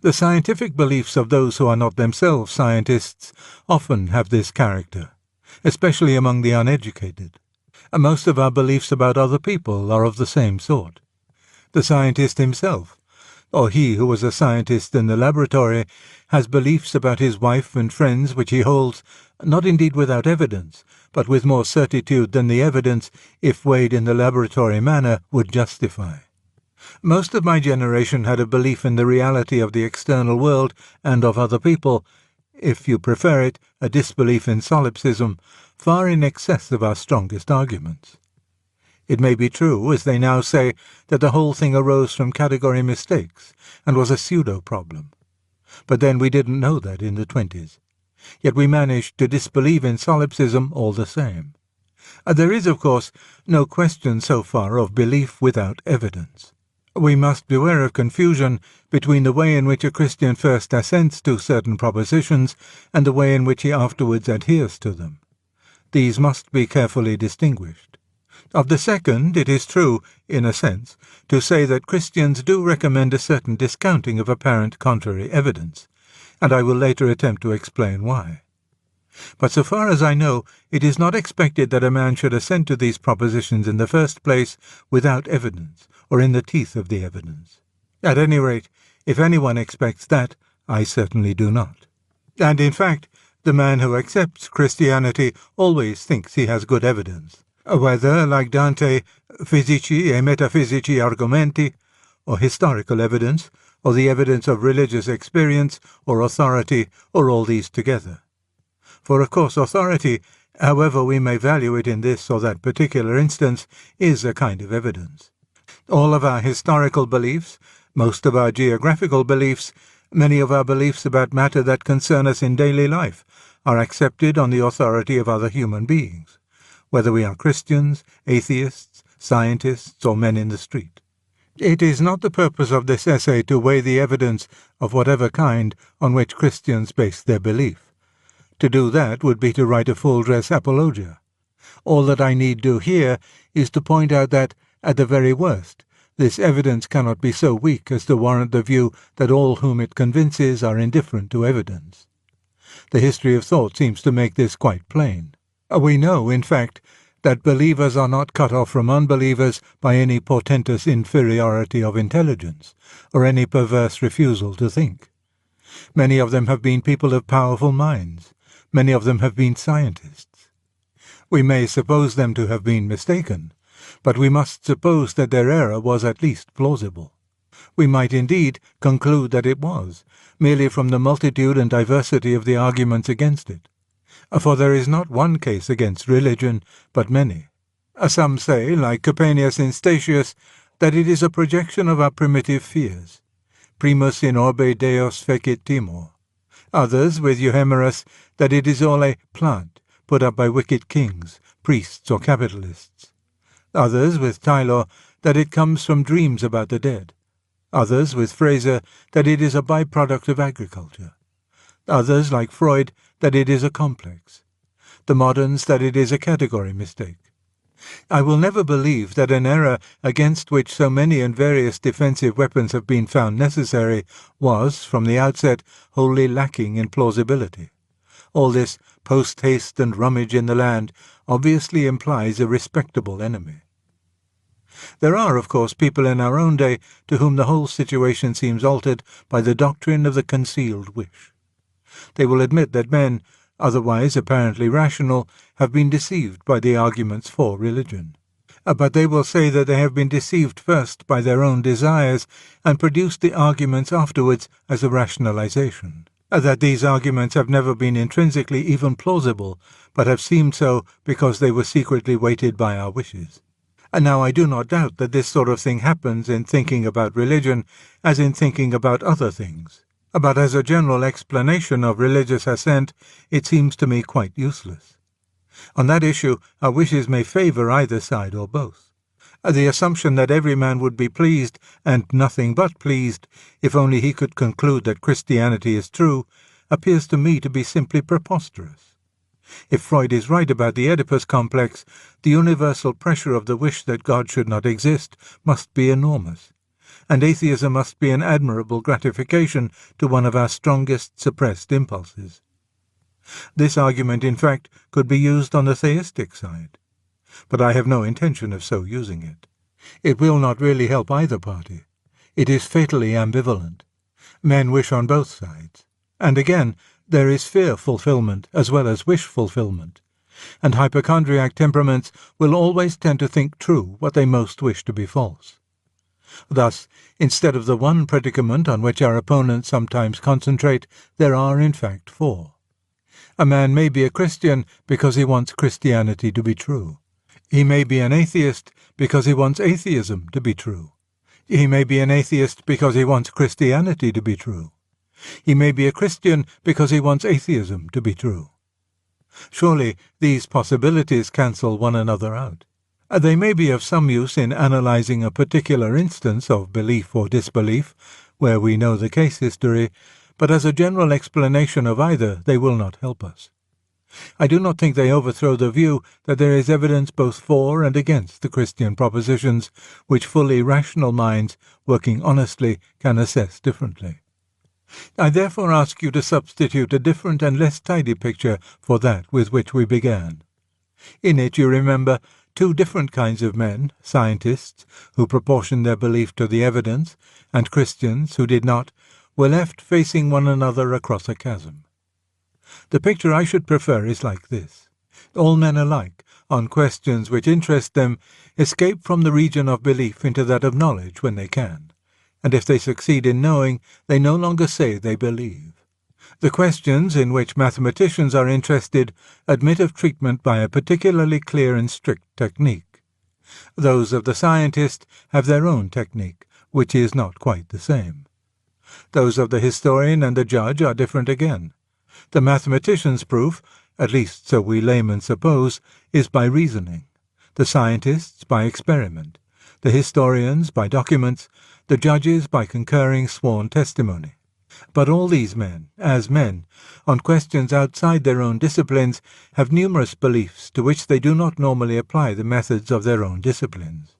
The scientific beliefs of those who are not themselves scientists often have this character, especially among the uneducated. Most of our beliefs about other people are of the same sort. The scientist himself, or he who was a scientist in the laboratory has beliefs about his wife and friends which he holds, not indeed without evidence, but with more certitude than the evidence, if weighed in the laboratory manner, would justify. Most of my generation had a belief in the reality of the external world and of other people, if you prefer it, a disbelief in solipsism, far in excess of our strongest arguments. It may be true, as they now say, that the whole thing arose from category mistakes and was a pseudo-problem. But then we didn't know that in the 20s. Yet we managed to disbelieve in solipsism all the same. There is, of course, no question so far of belief without evidence. We must beware of confusion between the way in which a Christian first assents to certain propositions and the way in which he afterwards adheres to them. These must be carefully distinguished. Of the second, it is true, in a sense, to say that Christians do recommend a certain discounting of apparent contrary evidence, and I will later attempt to explain why. But so far as I know, it is not expected that a man should assent to these propositions in the first place without evidence, or in the teeth of the evidence. At any rate, if anyone expects that, I certainly do not. And in fact, the man who accepts Christianity always thinks he has good evidence, whether, like Dante, physici e metaphysici argumenti, or historical evidence, or the evidence of religious experience, or authority, or all these together. For of course authority, however we may value it in this or that particular instance, is a kind of evidence. All of our historical beliefs, most of our geographical beliefs, many of our beliefs about matter that concern us in daily life, are accepted on the authority of other human beings, whether we are Christians, atheists, scientists, or men in the street. It is not the purpose of this essay to weigh the evidence of whatever kind on which Christians base their belief. To do that would be to write a full-dress apologia. All that I need do here is to point out that, at the very worst, this evidence cannot be so weak as to warrant the view that all whom it convinces are indifferent to evidence. The history of thought seems to make this quite plain. We know, in fact, that believers are not cut off from unbelievers by any portentous inferiority of intelligence, or any perverse refusal to think. Many of them have been people of powerful minds. Many of them have been scientists. We may suppose them to have been mistaken, but we must suppose that their error was at least plausible. We might indeed conclude that it was, merely from the multitude and diversity of the arguments against it. For there is not one case against religion, but many. Some say, like Capaneus in Statius, that it is a projection of our primitive fears. Primus in orbe Deus fecit timor. Others, with Euhemerus, that it is all a plant put up by wicked kings, priests, or capitalists. Others, with Tylor, that it comes from dreams about the dead. Others, with Fraser, that it is a byproduct of agriculture. Others, like Freud, that it is a complex. The moderns, that it is a category mistake. I will never believe that an error against which so many and various defensive weapons have been found necessary was, from the outset, wholly lacking in plausibility. All this post-haste and rummage in the land obviously implies a respectable enemy. There are, of course, people in our own day to whom the whole situation seems altered by the doctrine of the concealed wish. They will admit that men, otherwise apparently rational, have been deceived by the arguments for religion. But they will say that they have been deceived first by their own desires and produced the arguments afterwards as a rationalization. That these arguments have never been intrinsically even plausible, but have seemed so because they were secretly weighted by our wishes. And now I do not doubt that this sort of thing happens in thinking about religion as in thinking about other things. But as a general explanation of religious assent, it seems to me quite useless. On that issue, our wishes may favor either side or both. The assumption that every man would be pleased, and nothing but pleased, if only he could conclude that Christianity is true, appears to me to be simply preposterous. If Freud is right about the Oedipus complex, the universal pressure of the wish that God should not exist must be enormous, and atheism must be an admirable gratification to one of our strongest suppressed impulses. This argument, in fact, could be used on the theistic side, but I have no intention of so using it. It will not really help either party. It is fatally ambivalent. Men wish on both sides. And again, there is fear fulfillment as well as wish fulfillment. And hypochondriac temperaments will always tend to think true what they most wish to be false. Thus, instead of the one predicament on which our opponents sometimes concentrate, there are in fact four. A man may be a Christian because he wants Christianity to be true. He may be an atheist because he wants atheism to be true. He may be an atheist because he wants Christianity to be true. He may be a Christian because he wants atheism to be true. Surely these possibilities cancel one another out. They may be of some use in analyzing a particular instance of belief or disbelief, where we know the case history, but as a general explanation of either they will not help us. I do not think they overthrow the view that there is evidence both for and against the Christian propositions, which fully rational minds, working honestly, can assess differently. I therefore ask you to substitute a different and less tidy picture for that with which we began. In it, you remember, two different kinds of men, scientists, who proportioned their belief to the evidence, and Christians, who did not, were left facing one another across a chasm. The picture I should prefer is like this. All men alike, on questions which interest them, escape from the region of belief into that of knowledge when they can, and if they succeed in knowing, they no longer say they believe. The questions in which mathematicians are interested admit of treatment by a particularly clear and strict technique. Those of the scientist have their own technique, which is not quite the same. Those of the historian and the judge are different again. The mathematician's proof, at least so we laymen suppose, is by reasoning, the scientists by experiment, the historians by documents, the judges by concurring sworn testimony. But all these men, as men, on questions outside their own disciplines, have numerous beliefs to which they do not normally apply the methods of their own disciplines.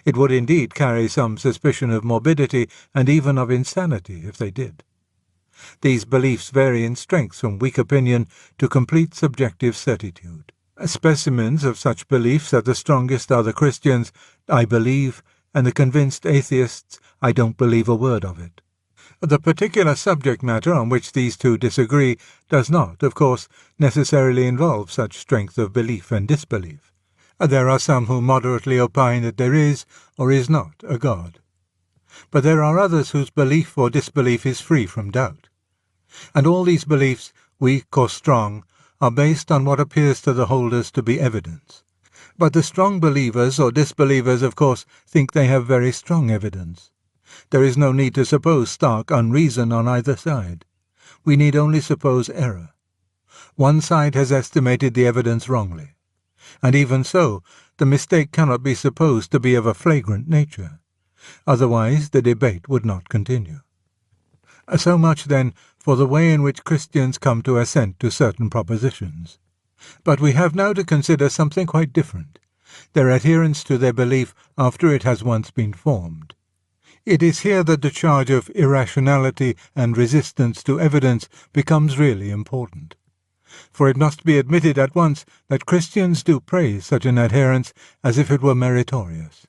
It would indeed carry some suspicion of morbidity and even of insanity if they did. These beliefs vary in strength from weak opinion to complete subjective certitude. Specimens of such beliefs at the strongest are the Christians, "I believe," and the convinced atheists, "I don't believe a word of it." The particular subject matter on which these two disagree does not, of course, necessarily involve such strength of belief and disbelief. There are some who moderately opine that there is, or is not, a God. But there are others whose belief or disbelief is free from doubt. And all these beliefs, weak or strong, are based on what appears to the holders to be evidence. But the strong believers or disbelievers, of course, think they have very strong evidence. There is no need to suppose stark unreason on either side. We need only suppose error. One side has estimated the evidence wrongly. And even so, the mistake cannot be supposed to be of a flagrant nature. Otherwise the debate would not continue. So much, then, for the way in which Christians come to assent to certain propositions. But we have now to consider something quite different, their adherence to their belief after it has once been formed. It is here that the charge of irrationality and resistance to evidence becomes really important. For it must be admitted at once that Christians do praise such an adherence as if it were meritorious.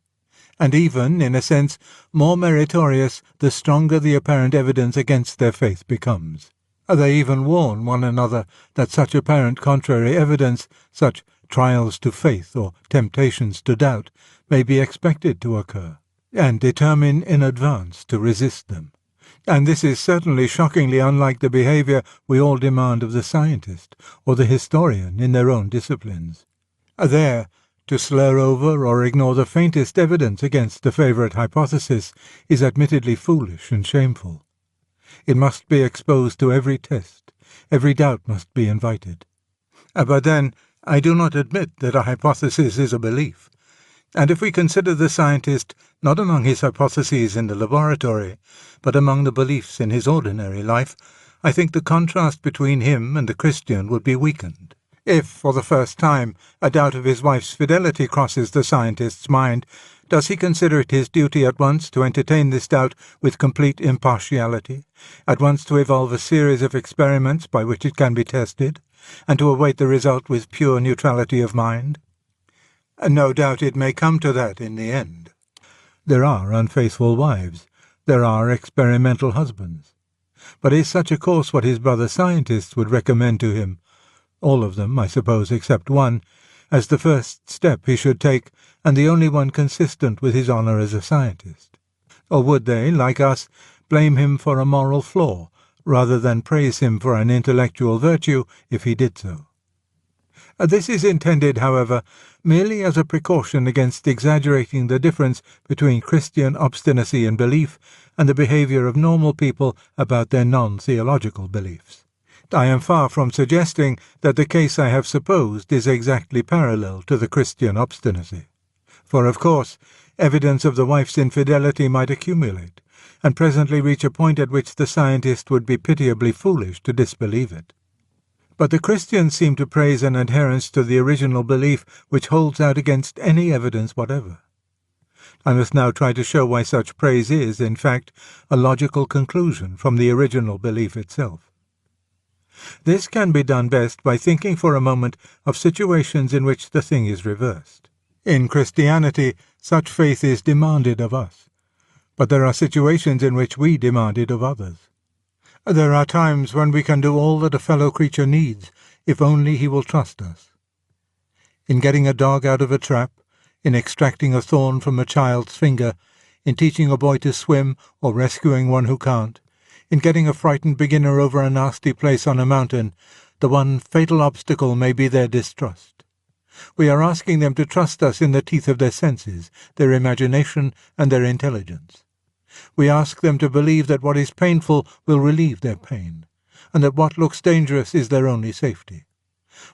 And even, in a sense, more meritorious the stronger the apparent evidence against their faith becomes. They even warn one another that such apparent contrary evidence, such trials to faith or temptations to doubt, may be expected to occur, and determine in advance to resist them. And this is certainly shockingly unlike the behavior we all demand of the scientist or the historian in their own disciplines. There, to slur over or ignore the faintest evidence against a favourite hypothesis is admittedly foolish and shameful. It must be exposed to every test, every doubt must be invited. But then, I do not admit that a hypothesis is a belief. And if we consider the scientist not among his hypotheses in the laboratory, but among the beliefs in his ordinary life, I think the contrast between him and the Christian would be weakened. If, for the first time, a doubt of his wife's fidelity crosses the scientist's mind, does he consider it his duty at once to entertain this doubt with complete impartiality, at once to evolve a series of experiments by which it can be tested, and to await the result with pure neutrality of mind? And no doubt it may come to that in the end. There are unfaithful wives, There are experimental husbands. But is such a course what his brother scientists would recommend to him, all of them, I suppose, except one, as the first step he should take, and the only one consistent with his honour as a scientist? Or would they, like us, blame him for a moral flaw, rather than praise him for an intellectual virtue if he did so? This is intended, however, merely as a precaution against exaggerating the difference between Christian obstinacy in belief and the behaviour of normal people about their non-theological beliefs. I am far from suggesting that the case I have supposed is exactly parallel to the Christian obstinacy. For, of course, evidence of the wife's infidelity might accumulate, and presently reach a point at which the scientist would be pitiably foolish to disbelieve it. But the Christians seem to praise an adherence to the original belief which holds out against any evidence whatever. I must now try to show why such praise is, in fact, a logical conclusion from the original belief itself. This can be done best by thinking for a moment of situations in which the thing is reversed. In Christianity, such faith is demanded of us, but there are situations in which we demand it of others. There are times when we can do all that a fellow creature needs, if only he will trust us. In getting a dog out of a trap, in extracting a thorn from a child's finger, in teaching a boy to swim or rescuing one who can't, in getting a frightened beginner over a nasty place on a mountain, the one fatal obstacle may be their distrust. We are asking them to trust us in the teeth of their senses, their imagination, and their intelligence. We ask them to believe that what is painful will relieve their pain, and that what looks dangerous is their only safety.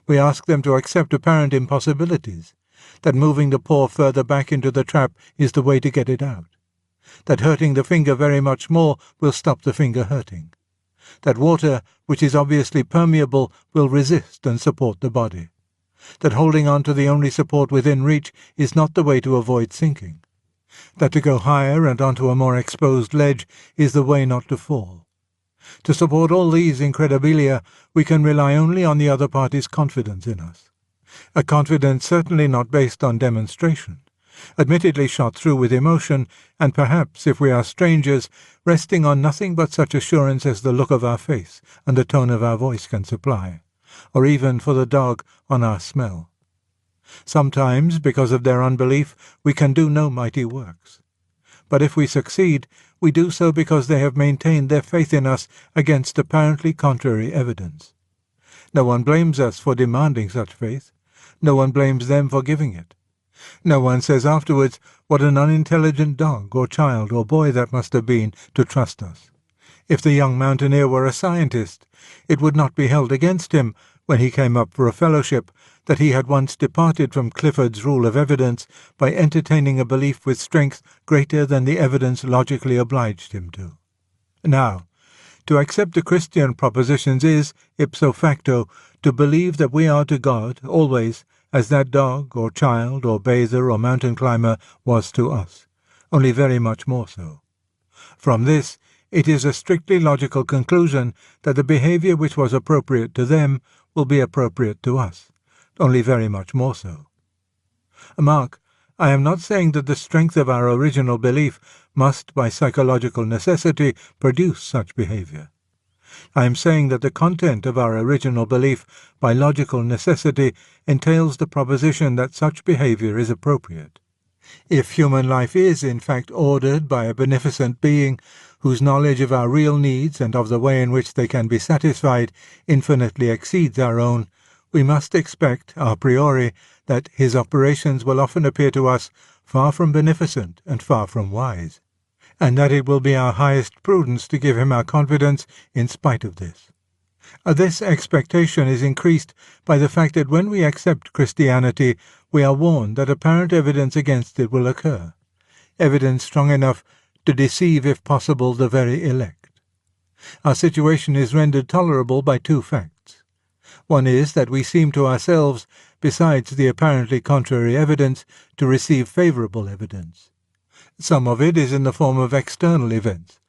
We ask them to accept apparent impossibilities, that moving the paw further back into the trap is the way to get it out, that hurting the finger very much more will stop the finger hurting, that water, which is obviously permeable, will resist and support the body, that holding on to the only support within reach is not the way to avoid sinking, that to go higher and onto a more exposed ledge is the way not to fall. To support all these incredibilia, we can rely only on the other party's confidence in us. A confidence certainly not based on demonstration, admittedly shot through with emotion, and perhaps, if we are strangers, resting on nothing but such assurance as the look of our face and the tone of our voice can supply, or even, for the dog, on our smell. Sometimes, because of their unbelief, we can do no mighty works. But if we succeed, we do so because they have maintained their faith in us against apparently contrary evidence. No one blames us for demanding such faith. No one blames them for giving it. No one says afterwards, what an unintelligent dog or child or boy that must have been to trust us. If the young mountaineer were a scientist, it would not be held against him, when he came up for a fellowship, that he had once departed from Clifford's rule of evidence by entertaining a belief with strength greater than the evidence logically obliged him to. Now, to accept the Christian propositions is, ipso facto, to believe that we are to God, always, as that dog, or child, or bather, or mountain climber was to us, only very much more so. From this, it is a strictly logical conclusion that the behaviour which was appropriate to them will be appropriate to us, only very much more so. Mark, I am not saying that the strength of our original belief must, by psychological necessity, produce such behaviour. I am saying that the content of our original belief, by logical necessity, entails the proposition that such behaviour is appropriate. If human life is, in fact, ordered by a beneficent being, whose knowledge of our real needs and of the way in which they can be satisfied infinitely exceeds our own, we must expect, a priori, that his operations will often appear to us far from beneficent and far from wise, and that it will be our highest prudence to give him our confidence in spite of this. This expectation is increased by the fact that when we accept Christianity, we are warned that apparent evidence against it will occur, evidence strong enough to deceive, if possible, the very elect. Our situation is rendered tolerable by two facts. One is that we seem to ourselves, besides the apparently contrary evidence, to receive favourable evidence. Some of it is in the form of external events,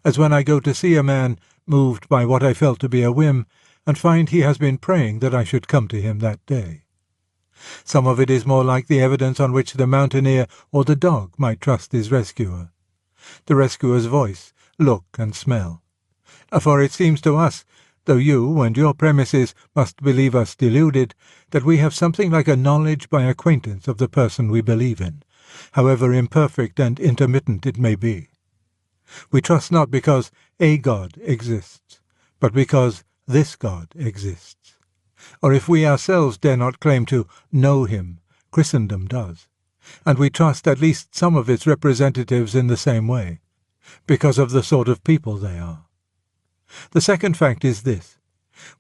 as when I go to see a man, moved by what I felt to be a whim, and find he has been praying that I should come to him that day. Some of it is more like the evidence on which the mountaineer or the dog might trust his rescuer. the rescuer's voice, look and smell. For it seems to us, though you and your premises must believe us deluded, that we have something like a knowledge by acquaintance of the person we believe in, however imperfect and intermittent it may be. We trust not because a God exists, but because this God exists. Or if we ourselves dare not claim to know him, Christendom does, and we trust at least some of its representatives in the same way, because of the sort of people they are. The second fact is this.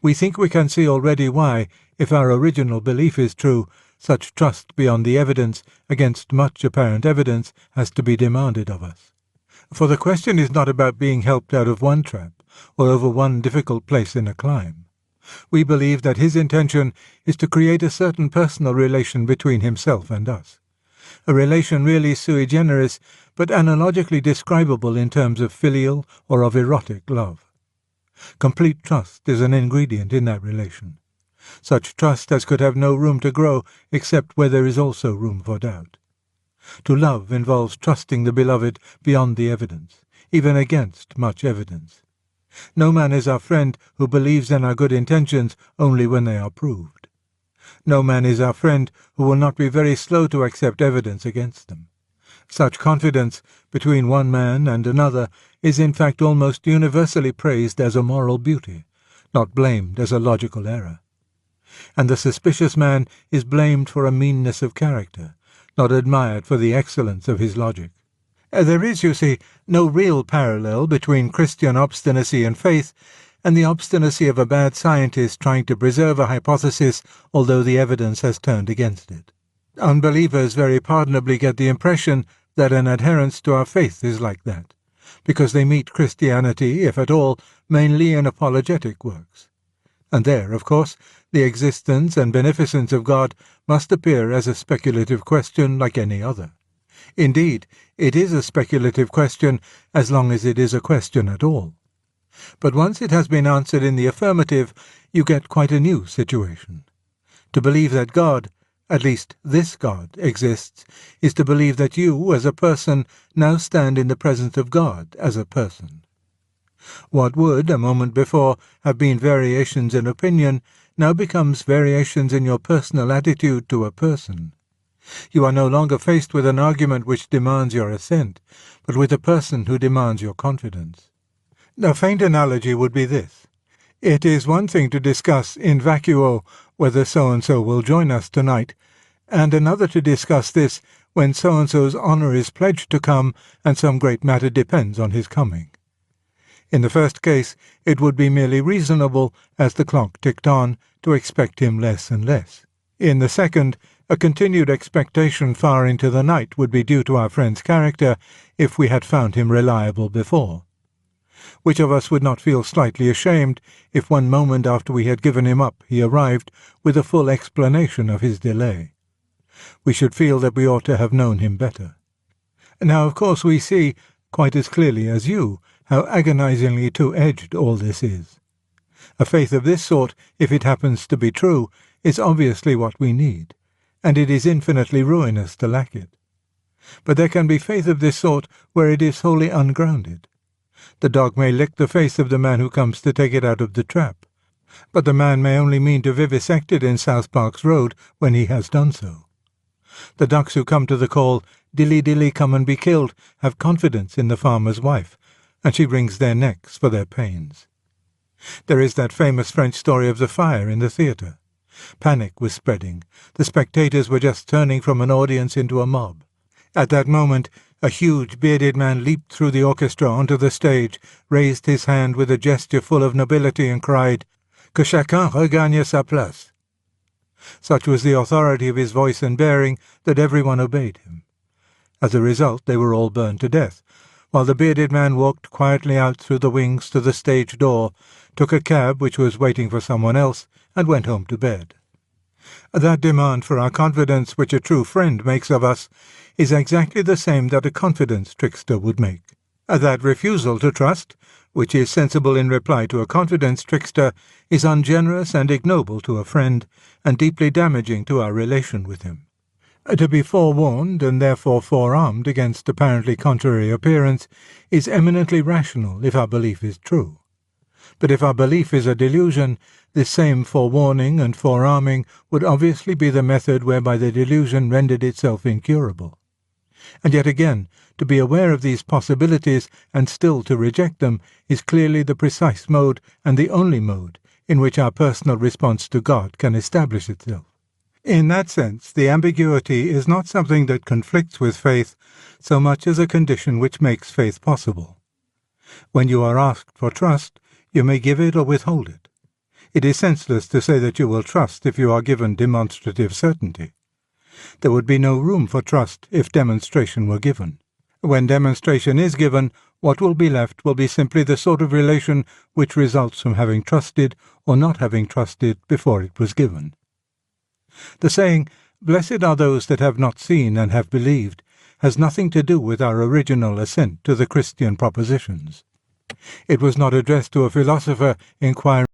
We think we can see already why, if our original belief is true, such trust beyond the evidence, against much apparent evidence, has to be demanded of us. For the question is not about being helped out of one trap, or over one difficult place in a climb. We believe that his intention is to create a certain personal relation between himself and us, a relation really sui generis, but analogically describable in terms of filial or of erotic love. Complete trust is an ingredient in that relation, such trust as could have no room to grow except where there is also room for doubt. To love involves trusting the beloved beyond the evidence, even against much evidence. No man is our friend who believes in our good intentions only when they are proved. No man is our friend who will not be very slow to accept evidence against them. Such confidence between one man and another is in fact almost universally praised as a moral beauty, not blamed as a logical error. And the suspicious man is blamed for a meanness of character, not admired for the excellence of his logic. There is, you see, no real parallel between Christian obstinacy and faith and the obstinacy of a bad scientist trying to preserve a hypothesis although the evidence has turned against it. Unbelievers very pardonably get the impression that an adherence to our faith is like that, because they meet Christianity, if at all, mainly in apologetic works. And there, of course, the existence and beneficence of God must appear as a speculative question like any other. Indeed, it is a speculative question as long as it is a question at all. But once it has been answered in the affirmative, you get quite a new situation. To believe that God, at least this God, exists, is to believe that you, as a person, now stand in the presence of God as a person. What would, a moment before, have been variations in opinion, now becomes variations in your personal attitude to a person. You are no longer faced with an argument which demands your assent, but with a person who demands your confidence. A faint analogy would be this. It is one thing to discuss in vacuo whether so-and-so will join us tonight, and another to discuss this when so-and-so's honour is pledged to come and some great matter depends on his coming. In the first case, it would be merely reasonable, as the clock ticked on, to expect him less and less. In the second, a continued expectation far into the night would be due to our friend's character if we had found him reliable before. Which of us would not feel slightly ashamed if 1 moment after we had given him up he arrived with a full explanation of his delay? We should feel that we ought to have known him better. Now, of course, we see, quite as clearly as you, how agonizingly two-edged all this is. A faith of this sort, if it happens to be true, is obviously what we need, and it is infinitely ruinous to lack it. But there can be faith of this sort where it is wholly ungrounded. The dog may lick the face of the man who comes to take it out of the trap, but the man may only mean to vivisect it in South Park's Road when he has done so. The ducks who come to the call, "Dilly, dilly, come and be killed," have confidence in the farmer's wife, and she wrings their necks for their pains. There is that famous French story of the fire in the theatre. Panic was spreading. The spectators were just turning from an audience into a mob. At that moment, a huge bearded man leaped through the orchestra onto the stage, raised his hand with a gesture full of nobility, and cried, "Que chacun regagne sa place." Such was the authority of his voice and bearing that everyone obeyed him. As a result, they were all burned to death, while the bearded man walked quietly out through the wings to the stage door, took a cab which was waiting for someone else, and went home to bed. That demand for our confidence which a true friend makes of us is exactly the same that a confidence trickster would make. That refusal to trust, which is sensible in reply to a confidence trickster, is ungenerous and ignoble to a friend, and deeply damaging to our relation with him. To be forewarned and therefore forearmed against apparently contrary appearance is eminently rational if our belief is true. But if our belief is a delusion, this same forewarning and forearming would obviously be the method whereby the delusion rendered itself incurable. And yet again, to be aware of these possibilities and still to reject them is clearly the precise mode and the only mode in which our personal response to God can establish itself. In that sense, the ambiguity is not something that conflicts with faith so much as a condition which makes faith possible. When you are asked for trust, you may give it or withhold it. It is senseless to say that you will trust if you are given demonstrative certainty. There would be no room for trust if demonstration were given. When demonstration is given, what will be left will be simply the sort of relation which results from having trusted or not having trusted before it was given. The saying, "Blessed are those that have not seen and have believed," has nothing to do with our original assent to the Christian propositions. It was not addressed to a philosopher inquiring